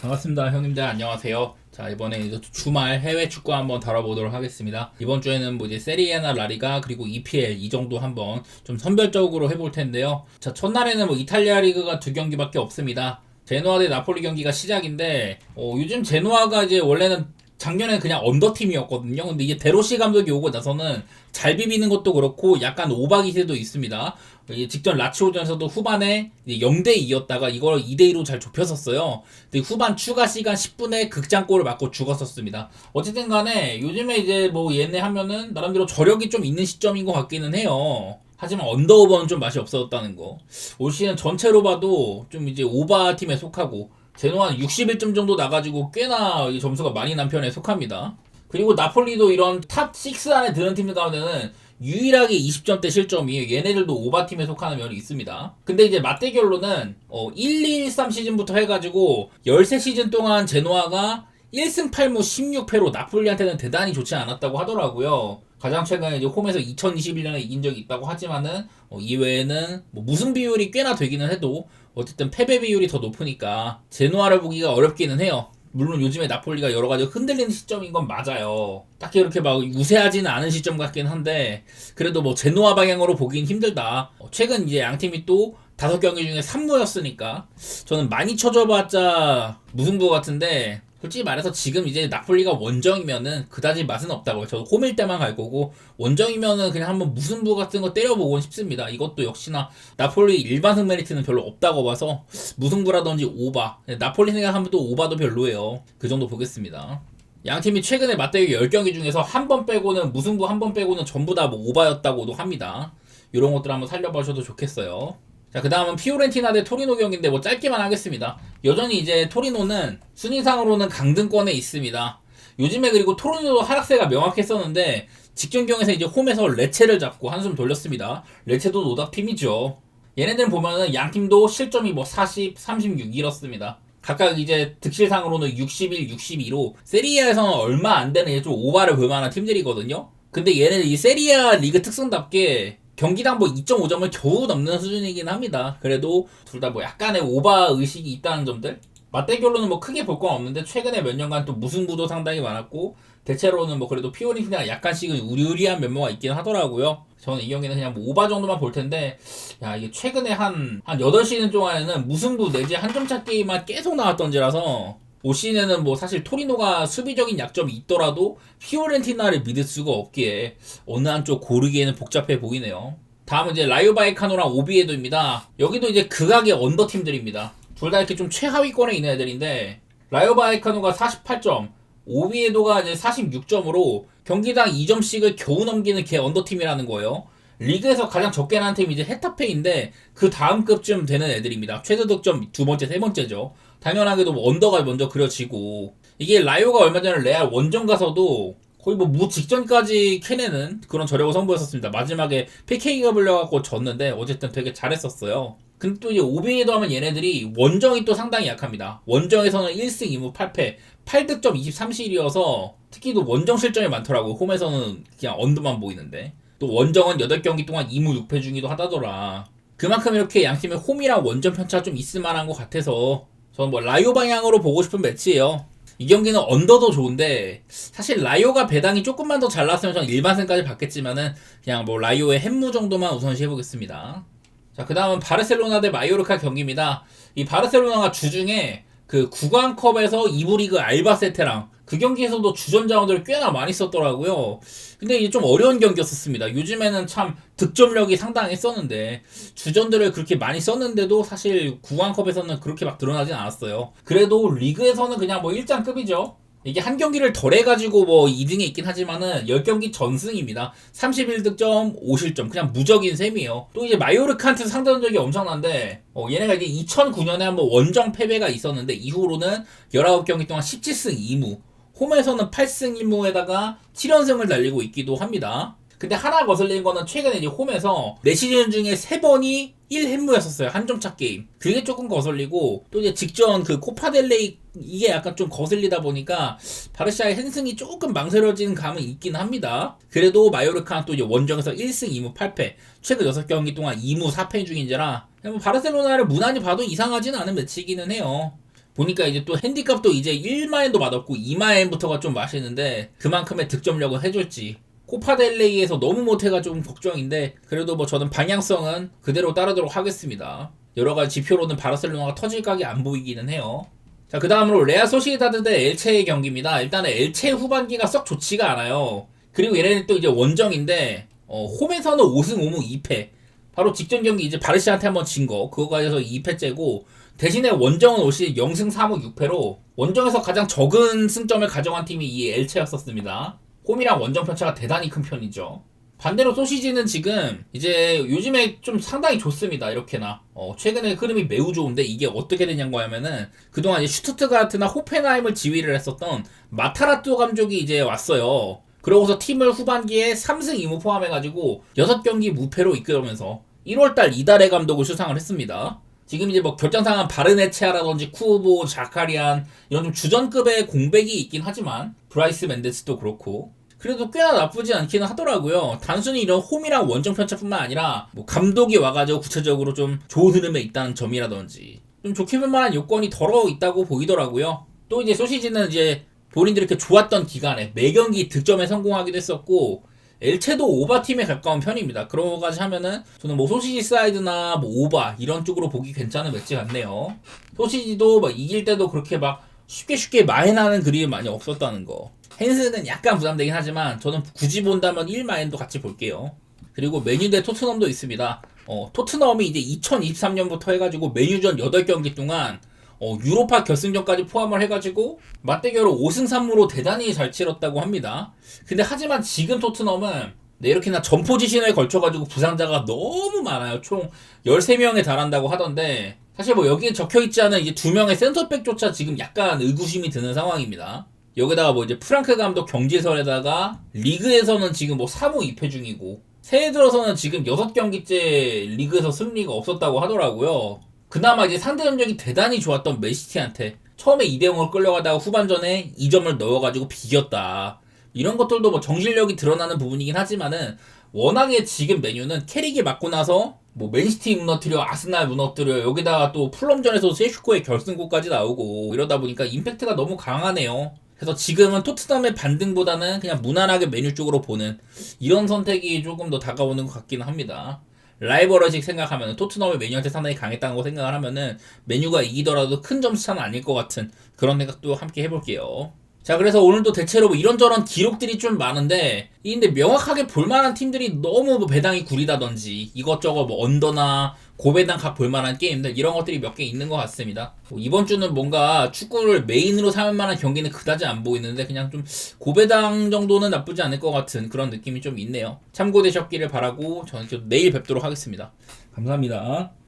반갑습니다. 형님들 안녕하세요. 자, 이번에 이제 주말 해외 축구 한번 다뤄보도록 하겠습니다. 이번 주에는 뭐 이제 세리에나 라리가 그리고 EPL 이 정도 한번 좀 선별적으로 해볼 텐데요. 자, 첫날에는 뭐 이탈리아 리그가 두 경기밖에 없습니다. 제노아 대 나폴리 경기가 시작인데 요즘 제노아가 이제 원래는 작년에 그냥 언더팀이었거든요. 근데 이게 데로시 감독이 오고 나서는 잘 비비는 것도 그렇고 약간 오바 기세도 있습니다. 직전 라치오전에서도 후반에 0대2였다가 이걸 2대2로 잘 좁혔었어요. 근데 후반 추가 시간 10분에 극장골을 맞고 죽었었습니다. 어쨌든 간에 요즘에 이제 뭐 얘네 하면은 나름대로 저력이 좀 있는 시점인 것 같기는 해요. 하지만 언더오버는 좀 맛이 없었다는 거. 올 시즌 전체로 봐도 좀 이제 오바 팀에 속하고 제노아는 61점 정도 나가지고 꽤나 점수가 많이 난 편에 속합니다. 그리고 나폴리도 이런 탑 6 안에 드는 팀들 가운데는 유일하게 20점대 실점이에요. 얘네들도 오바팀에 속하는 면이 있습니다. 근데 이제 맞대결로는 1-2-1-3 시즌부터 해가지고 13시즌 동안 제노아가 1승 8무 16패로 나폴리한테는 대단히 좋지 않았다고 하더라고요. 가장 최근에 이제 홈에서 2021년에 이긴 적이 있다고 하지만은 이외에는 뭐 무승 비율이 꽤나 되기는 해도 어쨌든 패배 비율이 더 높으니까 제노아를 보기가 어렵기는 해요. 물론 요즘에 나폴리가 여러 가지 흔들리는 시점인 건 맞아요. 딱히 이렇게 막 우세하지는 않은 시점 같긴 한데 그래도 뭐 제노아 방향으로 보긴 힘들다. 최근 이제 양팀이 또 5경기 중에 3무였으니까 저는 많이 쳐줘봤자 무승부 같은데 솔직히 말해서 지금 이제 나폴리가 원정이면은 그다지 맛은 없다고요. 저도 홈일 때만 갈 거고 원정이면은 그냥 한번 무승부 같은 거 때려보고 싶습니다. 이것도 역시나 나폴리 일반승 메리트는 별로 없다고 봐서 무승부라든지 오바. 나폴리 생각하면 또 오바도 별로예요. 그 정도 보겠습니다. 양팀이 최근에 맞대결 10경기 중에서 한 번 빼고는 무승부 한 번 빼고는 전부 다 뭐 오바였다고도 합니다. 이런 것들 한번 살려봐셔도 좋겠어요. 자, 그 다음은 피오렌티나 대 토리노 경기인데 뭐 짧게만 하겠습니다. 여전히 이제 토리노는 순위상으로는 강등권에 있습니다. 요즘에 그리고 토리노도 하락세가 명확했었는데 직전 경에서 이제 홈에서 레체를 잡고 한숨 돌렸습니다. 레체도 노답팀이죠. 얘네들 보면은 양팀도 실점이 뭐 40, 36 이렇습니다. 각각 이제 득실상으로는 61, 62로 세리아에서는 얼마 안 되는 이제 좀 오바를 볼만한 팀들이거든요. 근데 얘네들 이 세리아 리그 특성답게 경기당 뭐 2.5점을 겨우 넘는 수준이긴 합니다. 그래도 둘 다 뭐 약간의 오바 의식이 있다는 점들. 맞대결로는 뭐 크게 볼 건 없는데 최근에 몇 년간 또 무승부도 상당히 많았고 대체로는 뭐 그래도 피오렌티나가 약간씩은 우리우리한 면모가 있긴 하더라고요. 저는 이 경기는 그냥 뭐 오바 정도만 볼 텐데 야 이게 최근에 한 8시즌 동안에는 무승부 내지 한 점차 게임만 계속 나왔던지라서 올 시즌에는 뭐 사실 토리노가 수비적인 약점이 있더라도 피오렌티나를 믿을 수가 없기에 어느 한쪽 고르기에는 복잡해 보이네요. 다음은 이제 라이오 바이카노랑 오비에도입니다. 여기도 이제 극악의 언더팀들입니다. 둘 다 이렇게 좀 최하위권에 있는 애들인데 라이오 바이카노가 48점, 오비에도가 이제 46점으로 경기당 2점씩을 겨우 넘기는 개 언더팀이라는 거예요. 리그에서 가장 적게 나는 팀이 이제 헤타페인데 그 다음 급쯤 되는 애들입니다. 최저 득점 두 번째, 세 번째죠. 당연하게도 뭐 언더가 먼저 그려지고 이게 라이오가 얼마 전에 레알 원정 가서도 거의 뭐 무 직전까지 캐내는 그런 저력을 선보였었습니다. 마지막에 PK가 불려갖고 졌는데 어쨌든 되게 잘했었어요. 근데 또 이제 오비에도 하면 얘네들이 원정이 또 상당히 약합니다. 원정에서는 1승 2무 8패 8득점 23실이어서 특히 또 원정 실점이 많더라고요. 홈에서는 그냥 언더만 보이는데 또 원정은 8경기 동안 2무 6패 중이기도 하다더라. 그만큼 이렇게 양팀의 홈이랑 원정 편차가 좀 있을 만한 것 같아서 저는 뭐 라이오 방향으로 보고 싶은 매치예요. 이 경기는 언더도 좋은데 사실 라이오가 배당이 조금만 더 잘 나왔으면 저는 일반승까지 받겠지만은 그냥 뭐 라이오의 햄무 정도만 우선시 해보겠습니다. 자, 그 다음은 바르셀로나 대 마요르카 경기입니다. 이 바르셀로나가 주중에 그 구강컵에서 2부 리그 알바세테랑 그 경기에서도 주전 자원들을 꽤나 많이 썼더라고요. 근데 이게 좀 어려운 경기였었습니다. 요즘에는 참 득점력이 상당했었는데 주전들을 그렇게 많이 썼는데도 사실 구강컵에서는 그렇게 막 드러나진 않았어요. 그래도 리그에서는 그냥 뭐 1장급이죠. 이게 한 경기를 덜 해가지고 뭐 2등에 있긴 하지만은 10경기 전승입니다. 31득점, 5실점. 그냥 무적인 셈이에요. 또 이제 마요르카한테 상대전적이 엄청난데, 얘네가 이제 2009년에 한번 원정 패배가 있었는데, 이후로는 19경기 동안 17승 2무. 홈에서는 8승 1무에다가 7연승을 달리고 있기도 합니다. 근데 하나 거슬리는 거는 최근에 이제 홈에서 4시즌 중에 3번이 1햄무였었어요. 한 점차 게임. 그게 조금 거슬리고 또 이제 직전 그 코파델레이 이게 약간 좀 거슬리다 보니까 바르샤의 핸승이 조금 망설여지는 감은 있긴 합니다. 그래도 마요르카는 또 이제 원정에서 1승 2무 8패 최근 6경기 동안 2무 4패 중인지라 바르셀로나를 무난히 봐도 이상하진 않은 매치이기는 해요. 보니까 이제 또 핸디값도 이제 1마엔도 맛없고 2마엔부터가 좀 맛있는데 그만큼의 득점력을 해줄지 코파 델레이에서 너무 못해가 좀 걱정인데 그래도 뭐 저는 방향성은 그대로 따르도록 하겠습니다. 여러가지 지표로는 바르셀로나가 터질 각이 안 보이기는 해요. 자, 그 다음으로 레알 소시에다드 대 엘체의 경기입니다. 일단은 엘체 후반기가 썩 좋지가 않아요. 그리고 얘네는 또 이제 원정인데 홈에서는 5승 5무 2패. 바로 직전 경기 이제 바르시한테 한번 진 거 그거가 해서 2패째고 대신에 원정은 올 시 0승 3무 6패로 원정에서 가장 적은 승점을 가져간 팀이 이 엘체였었습니다. 홈이랑 원정 편차가 대단히 큰 편이죠. 반대로 소시지는 지금 이제 요즘에 좀 상당히 좋습니다. 이렇게나 최근에 흐름이 매우 좋은데 이게 어떻게 되냐고 하면은 그동안 이제 슈투트가르트나 호펜하임을 지휘를 했었던 마타라뚜 감독이 이제 왔어요. 그러고서 팀을 후반기에 3승 2무 포함해가지고 6경기 무패로 이끌면서 1월달 이달의 감독을 수상을 했습니다. 지금 이제 뭐 결정상한 바르네체아라든지 쿠보, 자카리안 이런 좀 주전급의 공백이 있긴 하지만 브라이스 멘데스도 그렇고 그래도 꽤나 나쁘지 않기는 하더라고요. 단순히 이런 홈이랑 원정 편차뿐만 아니라 뭐 감독이 와가지고 구체적으로 좀 좋은 흐름에 있다는 점이라든지 좀 좋게 볼 만한 요건이 덜어 있다고 보이더라고요. 또 이제 소시지는 이제 본인들이 이렇게 좋았던 기간에 매경기 득점에 성공하기도 했었고 엘체도 오바팀에 가까운 편입니다. 그런 거까지 하면은 저는 뭐 소시지 사이드나 뭐 오바 이런 쪽으로 보기 괜찮은 매치 같네요. 소시지도 막 이길 때도 그렇게 막 쉽게 마인하는 그림이 많이 없었다는 거. 헨스는 약간 부담되긴 하지만 저는 굳이 본다면 1마인도 같이 볼게요. 그리고 메뉴 대 토트넘도 있습니다. 토트넘이 이제 2023년부터 해가지고 메뉴전 8경기 동안 유로파 결승전까지 포함을 해가지고 맞대결을 5승 3무로 대단히 잘 치렀다고 합니다. 근데 하지만 지금 토트넘은 이렇게나 전 포지션에 걸쳐가지고 부상자가 너무 많아요. 총 13명에 달한다고 하던데 사실 뭐 여기에 적혀있지 않은 이제 2명의 센터백조차 지금 약간 의구심이 드는 상황입니다. 여기다가 뭐 이제 프랑크 감독 경질설에다가 리그에서는 지금 뭐 3무 2패 중이고 새해 들어서는 지금 6경기째 리그에서 승리가 없었다고 하더라고요. 그나마 이제 상대 전적이 대단히 좋았던 맨시티한테 처음에 2대0으로 끌려가다가 후반전에 2점을 넣어가지고 비겼다. 이런 것들도 뭐 정실력이 드러나는 부분이긴 하지만은 워낙에 지금 메뉴는 캐릭이 맞고 나서 뭐 맨시티 무너뜨려 아스날 무너뜨려 여기다가 또 풀럼전에서 세슈코의 결승골까지 나오고 이러다 보니까 임팩트가 너무 강하네요. 그래서 지금은 토트넘의 반등보다는 그냥 무난하게 메뉴 쪽으로 보는 이런 선택이 조금 더 다가오는 것 같기는 합니다. 라이벌의식 생각하면 토트넘이 메뉴한테 상당히 강했다는 거 생각을 하면은 메뉴가 이기더라도 큰 점수차는 아닐 것 같은 그런 생각도 함께 해볼게요. 자, 그래서 오늘도 대체로 뭐 이런저런 기록들이 좀 많은데 근데 명확하게 볼만한 팀들이 너무 뭐 배당이 구리다든지 이것저것 뭐 언더나 고배당 각 볼만한 게임들 이런 것들이 몇 개 있는 것 같습니다. 뭐 이번 주는 뭔가 축구를 메인으로 삼을 만한 경기는 그다지 안 보이는데 그냥 좀 고배당 정도는 나쁘지 않을 것 같은 그런 느낌이 좀 있네요. 참고되셨기를 바라고 저는 좀 내일 뵙도록 하겠습니다. 감사합니다.